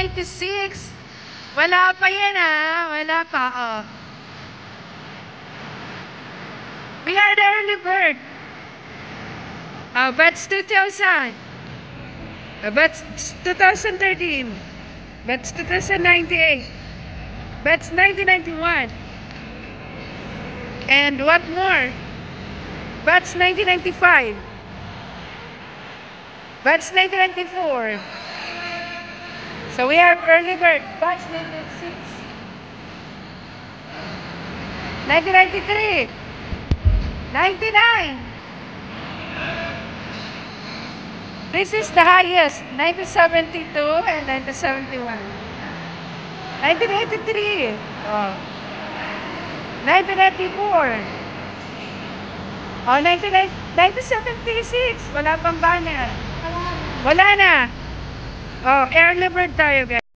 1996. Wala pa yan wala pa. We are the early bird. Batch 2000. Batch 2013. Batch 2098. Batch 1991. And what more? Batch 1995. Batch 1994. So we are early bird. Batch 1996. 1993. 99. This is the highest. 1972 and 1971. 1983. 1994. 1976. Wala pang banner. Wala na. Early bird tayo, guys.